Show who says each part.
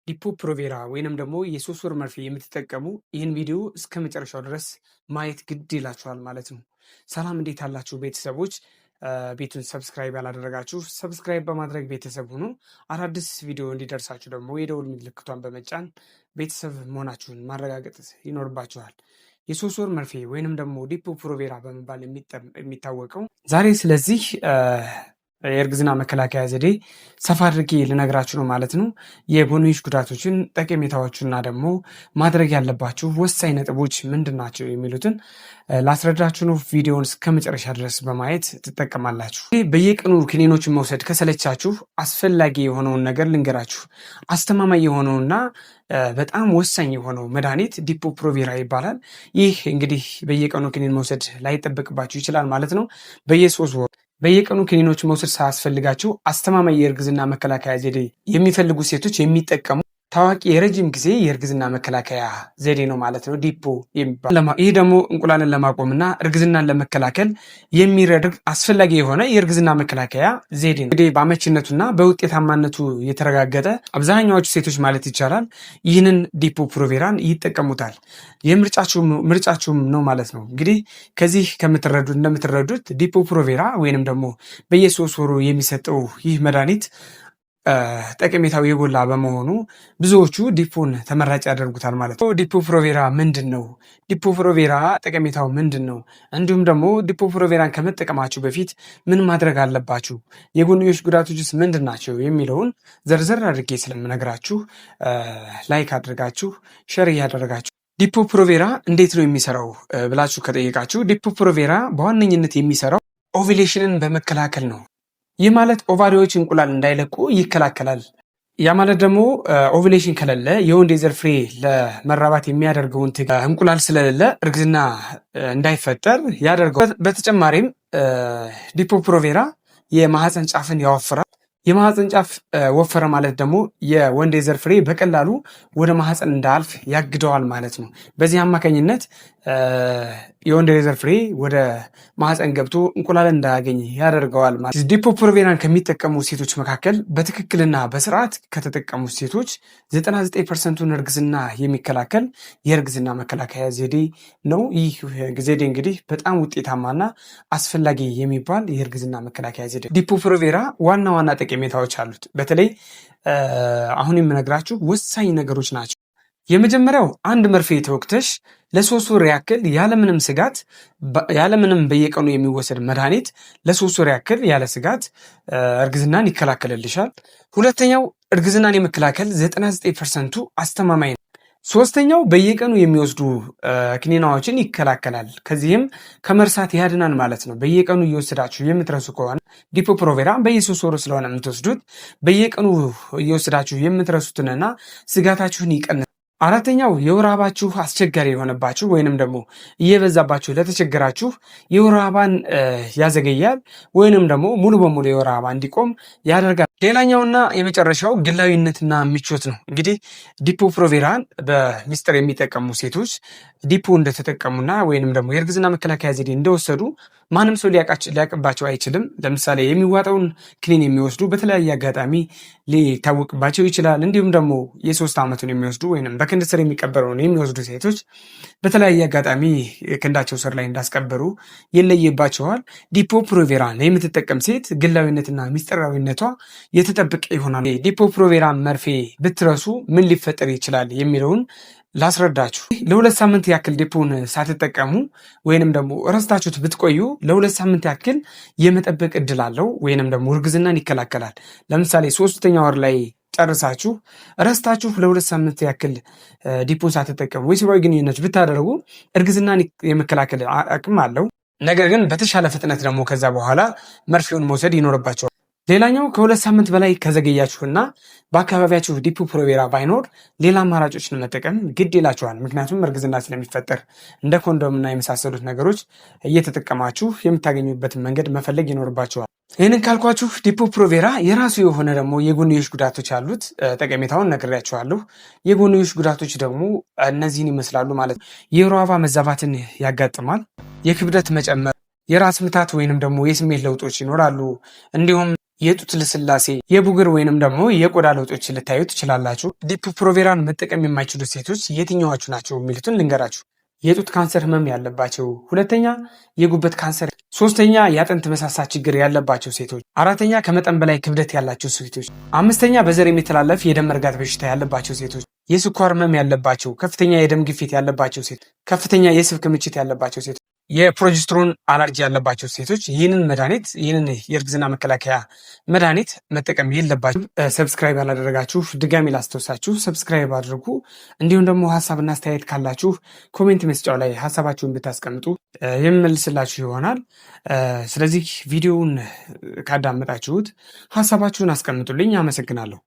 Speaker 1: ዲፖ ፕሮቬራ ወይንም ደግሞ የሶስት ወር መርፌ የምትጠቀሙ ይህን ቪዲዮ እስከ መጨረሻው ድረስ ማየት ግድ ይላችኋል ማለት ነው። ሰላም እንዴት አላችሁ ቤተሰቦች? ቤቱን ሰብስክራይብ ያላደረጋችሁ ሰብስክራይብ በማድረግ ቤተሰብ ሁኑ። አዳዲስ ቪዲዮ እንዲደርሳችሁ ደግሞ የደውል ምልክቷን በመጫን ቤተሰብ መሆናችሁን ማረጋገጥ ይኖርባችኋል። የሶስት ወር መርፌ ወይንም ደግሞ ዲፖ ፕሮቬራ በመባል የሚታወቀው ዛሬ ስለዚህ የእርግዝና መከላከያ ዘዴ ሰፋ አድርጌ ልነግራችሁ ነው ማለት ነው። የጎንዮሽ ጉዳቶችን፣ ጠቀሜታዎችና ደግሞ ማድረግ ያለባችሁ ወሳኝ ነጥቦች ምንድን ናቸው የሚሉትን ላስረዳችሁ ነው። ቪዲዮውን እስከ መጨረሻ ድረስ በማየት ትጠቀማላችሁ። በየቀኑ ክኒኖችን መውሰድ ከሰለቻችሁ አስፈላጊ የሆነውን ነገር ልንገራችሁ። አስተማማኝ የሆነውና በጣም ወሳኝ የሆነው መድኃኒት ዲፖ ፕሮቬራ ይባላል። ይህ እንግዲህ በየቀኑ ክኒን መውሰድ ላይጠበቅባችሁ ይችላል ማለት ነው። በየቀኑ ክኒኖች መውሰድ ሳያስፈልጋችሁ አስተማማኝ የእርግዝና መከላከያ ዘዴ የሚፈልጉ ሴቶች የሚጠቀሙ ታዋቂ የረጅም ጊዜ የእርግዝና መከላከያ ዘዴ ነው ማለት ነው ዲፖ የሚባል። ይህ ደግሞ እንቁላልን ለማቆምና እርግዝናን ለመከላከል የሚረድግ አስፈላጊ የሆነ የእርግዝና መከላከያ ዘዴ ነው። እንግዲህ በአመችነቱና በውጤታማነቱ የተረጋገጠ አብዛኛዎቹ ሴቶች ማለት ይቻላል ይህንን ዲፖ ፕሮቬራን ይጠቀሙታል። ምርጫችሁም ነው ማለት ነው። እንግዲህ ከዚህ እንደምትረዱት ዲፖ ፕሮቬራ ወይንም ደግሞ በየሶስት ወሩ የሚሰጠው ይህ መድኃኒት ጠቀሜታው የጎላ በመሆኑ ብዙዎቹ ዲፖን ተመራጭ ያደርጉታል ማለት ነው። ዲፖ ፕሮቬራ ምንድን ነው? ዲፖ ፕሮቬራ ጠቀሜታው ምንድን ነው? እንዲሁም ደግሞ ዲፖ ፕሮቬራን ከመጠቀማችሁ በፊት ምን ማድረግ አለባችሁ? የጎንዮሽ ጉዳቶችስ ምንድን ናቸው? የሚለውን ዘርዘር አድርጌ ስለምነግራችሁ ላይክ አድርጋችሁ ሸር እያደረጋችሁ ዲፖ ፕሮቬራ እንዴት ነው የሚሰራው ብላችሁ ከጠየቃችሁ ዲፖ ፕሮቬራ በዋነኝነት የሚሰራው ኦቪሌሽንን በመከላከል ነው። ይህ ማለት ኦቫሪዎች እንቁላል እንዳይለቁ ይከላከላል። ያ ማለት ደግሞ ኦቭሌሽን ከሌለ የወንድ የዘር ፍሬ ለመራባት የሚያደርገውን እንቁላል ስለሌለ እርግዝና እንዳይፈጠር ያደርገዋል። በተጨማሪም ዲፖ ፕሮቬራ የማህፀን ጫፍን ያወፍራል። የማህፀን ጫፍ ወፈረ ማለት ደግሞ የወንድ የዘር ፍሬ በቀላሉ ወደ ማህፀን እንዳያልፍ ያግደዋል ማለት ነው። በዚህ አማካኝነት የወንድ የዘር ፍሬ ወደ ማህፀን ገብቶ እንቁላል እንዳያገኝ ያደርገዋል ማለት ነው። ዲፖ ፕሮቬራን ከሚጠቀሙ ሴቶች መካከል በትክክልና በስርዓት ከተጠቀሙ ሴቶች 99%ን እርግዝና የሚከላከል የእርግዝና መከላከያ ዘዴ ነው። ይህ ዘዴ እንግዲህ በጣም ውጤታማና አስፈላጊ የሚባል የእርግዝና መከላከያ ዘዴ። ዲፖ ፕሮቬራ ዋና ዋና ጠቀሜታዎች አሉት። በተለይ አሁን የምነግራችሁ ወሳኝ ነገሮች ናቸው። የመጀመሪያው አንድ መርፌ ተወግተሽ ለሶስት ወር ያክል ያለምንም ስጋት ያለምንም በየቀኑ የሚወሰድ መድኃኒት ለሶስት ወር ያክል ያለ ስጋት እርግዝናን ይከላከልልሻል። ሁለተኛው እርግዝናን የመከላከል 99%ቱ አስተማማኝ ነው። ሶስተኛው በየቀኑ የሚወስዱ ክኒናዎችን ይከላከላል። ከዚህም ከመርሳት ያድናል ማለት ነው። በየቀኑ እየወሰዳችሁ የምትረሱ ከሆነ ዲፖ ፕሮቬራ በየሶስት ወሩ ስለሆነ የምትወስዱት በየቀኑ እየወሰዳችሁ የምትረሱትንና ስጋታችሁን ይቀንሳል። አራተኛው የወር አበባችሁ አስቸጋሪ የሆነባችሁ ወይንም ደግሞ እየበዛባችሁ ለተቸገራችሁ የወር አበባን ያዘገያል ወይንም ደግሞ ሙሉ በሙሉ የወር አበባ እንዲቆም ያደርጋል። ሌላኛውና የመጨረሻው ግላዊነትና ምቾት ነው። እንግዲህ ዲፖ ፕሮቬራን በሚስጥር የሚጠቀሙ ሴቶች ዲፖ እንደተጠቀሙና ወይንም ደግሞ የእርግዝና መከላከያ ዘዴ እንደወሰዱ ማንም ሰው ሊያቅባቸው አይችልም። ለምሳሌ የሚዋጠውን ክኒን የሚወስዱ በተለያየ አጋጣሚ ሊታወቅባቸው ይችላል። እንዲሁም ደግሞ የ3 ዓመቱን የሚወስዱ ወይም በክንድ ስር የሚቀበረውን የሚወስዱ ሴቶች በተለያየ አጋጣሚ ክንዳቸው ስር ላይ እንዳስቀበሩ ይለይባቸዋል። ዲፖ ፕሮቬራን የምትጠቀም ሴት ግላዊነትና ሚስጥራዊነቷ የተጠበቀ ይሆናል። ዲፖ ፕሮቬራ መርፌ ብትረሱ ምን ሊፈጠር ይችላል የሚለውን ላስረዳችሁ። ለ2 ሳምንት ያክል ዲፖን ሳትጠቀሙ ወይንም ደግሞ ረስታችሁት ብትቆዩ ለ2 ሳምንት ያክል የመጠበቅ እድል አለው ወይንም ደግሞ እርግዝናን ይከላከላል። ለምሳሌ 3ኛ ወር ላይ ጨርሳችሁ ረስታችሁ ለ2 ሳምንት ያክል ዲፖን ሳትጠቀሙ ወሲባዊ ግንኙነት ብታደርጉ እርግዝናን የመከላከል አቅም አለው። ነገር ግን በተሻለ ፍጥነት ደግሞ ከዛ በኋላ መርፌውን መውሰድ ይኖርባቸዋል። ሌላኛው ከ2 ሳምንት በላይ ከዘገያችሁና በአካባቢያችሁ ዲፖ ፕሮቬራ ባይኖር ሌላ አማራጮችን መጠቀም ግድ ይላችኋል። ምክንያቱም እርግዝና ስለሚፈጠር እንደ ኮንዶምና የመሳሰሉት ነገሮች እየተጠቀማችሁ የምታገኙበትን መንገድ መፈለግ ይኖርባችኋል። ይህንን ካልኳችሁ ዲፖ ፕሮቬራ የራሱ የሆነ ደግሞ የጎንዮሽ ጉዳቶች አሉት። ጠቀሜታውን ነግሬያችኋለሁ። የጎንዮሽ ጉዳቶች ደግሞ እነዚህን ይመስላሉ ማለት ነው። የወር አበባ መዛባትን ያጋጥማል። የክብደት መጨመር፣ የራስ ምታት ወይንም ደግሞ የስሜት ለውጦች ይኖራሉ። እንዲሁም የጡት ልስላሴ፣ የቡግር ወይንም ደግሞ የቆዳ ለውጦች ልታዩ ትችላላችሁ። ዲፕ ፕሮቬራን መጠቀም የማይችሉ ሴቶች የትኛዎቹ ናቸው የሚሉትን ልንገራችሁ። የጡት ካንሰር ህመም ያለባቸው፣ ሁለተኛ የጉበት ካንሰር፣ ሶስተኛ የአጥንት መሳሳት ችግር ያለባቸው ሴቶች፣ አራተኛ ከመጠን በላይ ክብደት ያላቸው ሴቶች፣ አምስተኛ በዘር የሚተላለፍ የደም መርጋት በሽታ ያለባቸው ሴቶች፣ የስኳር ህመም ያለባቸው፣ ከፍተኛ የደም ግፊት ያለባቸው ሴቶች፣ ከፍተኛ የስብ ክምችት ያለባቸው ሴቶች፣ የፕሮጀስትሮን አለርጂ ያለባቸው ሴቶች ይህንን የእርግዝና መከላከያ መድኃኒት መጠቀም የለባችሁ። ሰብስክራይብ ያላደረጋችሁ ድጋሚ ላስታውሳችሁ ሰብስክራይብ አድርጉ። እንዲሁም ደግሞ ሀሳብና አስተያየት ካላችሁ ኮሜንት መስጫው ላይ ሀሳባችሁን ብታስቀምጡ የምመልስላችሁ ይሆናል። ስለዚህ ቪዲዮውን ካዳመጣችሁት ሀሳባችሁን አስቀምጡልኝ። አመሰግናለሁ።